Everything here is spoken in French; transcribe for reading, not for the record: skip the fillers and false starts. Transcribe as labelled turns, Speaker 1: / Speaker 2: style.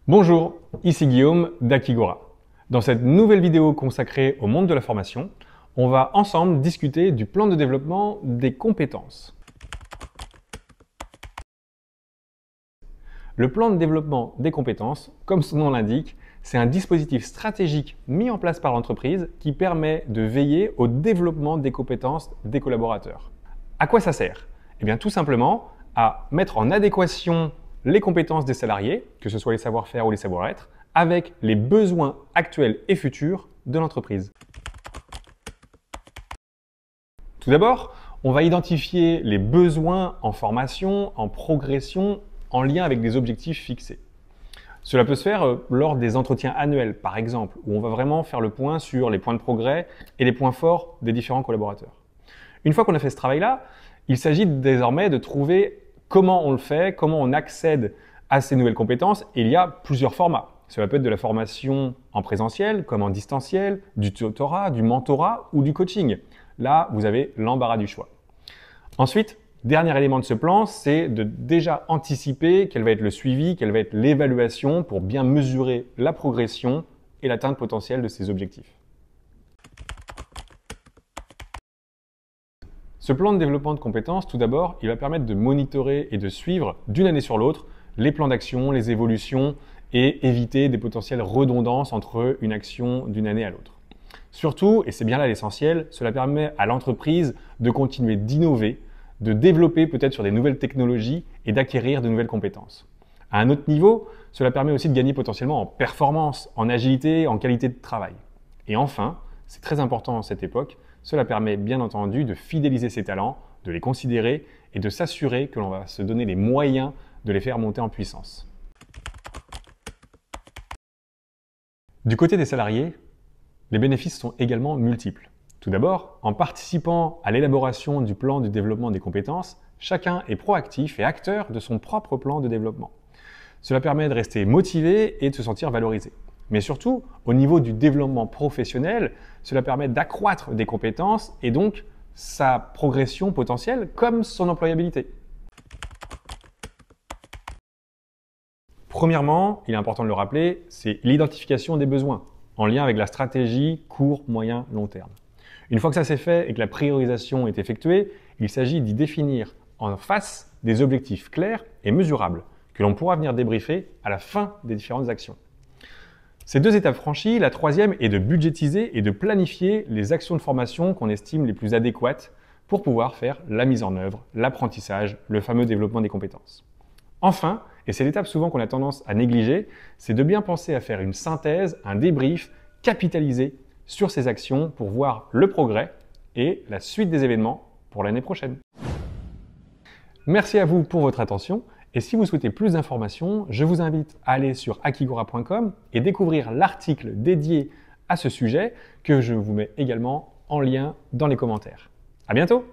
Speaker 1: Bonjour, ici Guillaume d'Akigora. Dans cette nouvelle vidéo consacrée au monde de la formation, on va ensemble discuter du plan de développement des compétences. Le plan de développement des compétences, comme son nom l'indique, c'est un dispositif stratégique mis en place par l'entreprise qui permet de veiller au développement des compétences des collaborateurs. À quoi ça sert? Eh bien, tout simplement à mettre en adéquation les compétences des salariés, que ce soit les savoir-faire ou les savoir-être, avec les besoins actuels et futurs de l'entreprise. Tout d'abord, on va identifier les besoins en formation, en progression, en lien avec des objectifs fixés. Cela peut se faire lors des entretiens annuels, par exemple, où on va vraiment faire le point sur les points de progrès et les points forts des différents collaborateurs. Une fois qu'on a fait ce travail-là, il s'agit désormais de trouver comment on le fait, comment on accède à ces nouvelles compétences. Et il y a plusieurs formats. Cela peut être de la formation en présentiel, comme en distanciel, du tutorat, du mentorat ou du coaching. Là, vous avez l'embarras du choix. Ensuite, dernier élément de ce plan, c'est de déjà anticiper quel va être le suivi, quelle va être l'évaluation pour bien mesurer la progression et l'atteinte potentielle de ces objectifs. Ce plan de développement de compétences, tout d'abord, il va permettre de monitorer et de suivre d'une année sur l'autre les plans d'action, les évolutions et éviter des potentielles redondances entre une action d'une année à l'autre. Surtout, et c'est bien là l'essentiel, cela permet à l'entreprise de continuer d'innover, de développer peut-être sur des nouvelles technologies et d'acquérir de nouvelles compétences. À un autre niveau, cela permet aussi de gagner potentiellement en performance, en agilité, en qualité de travail. Et enfin, c'est très important à cette époque, cela permet bien entendu de fidéliser ses talents, de les considérer et de s'assurer que l'on va se donner les moyens de les faire monter en puissance. Du côté des salariés, les bénéfices sont également multiples. Tout d'abord, en participant à l'élaboration du plan de développement des compétences, chacun est proactif et acteur de son propre plan de développement. Cela permet de rester motivé et de se sentir valorisé. Mais surtout, au niveau du développement professionnel, cela permet d'accroître des compétences et donc sa progression potentielle comme son employabilité. Premièrement, il est important de le rappeler, c'est l'identification des besoins en lien avec la stratégie court, moyen, long terme. Une fois que ça c'est fait et que la priorisation est effectuée, il s'agit d'y définir en face des objectifs clairs et mesurables que l'on pourra venir débriefer à la fin des différentes actions. Ces deux étapes franchies, la troisième est de budgétiser et de planifier les actions de formation qu'on estime les plus adéquates pour pouvoir faire la mise en œuvre, l'apprentissage, le fameux développement des compétences. Enfin, et c'est l'étape souvent qu'on a tendance à négliger, c'est de bien penser à faire une synthèse, un débrief, capitaliser sur ces actions pour voir le progrès et la suite des événements pour l'année prochaine. Merci à vous pour votre attention. Et si vous souhaitez plus d'informations, je vous invite à aller sur akigora.com et découvrir l'article dédié à ce sujet que je vous mets également en lien dans les commentaires. À bientôt!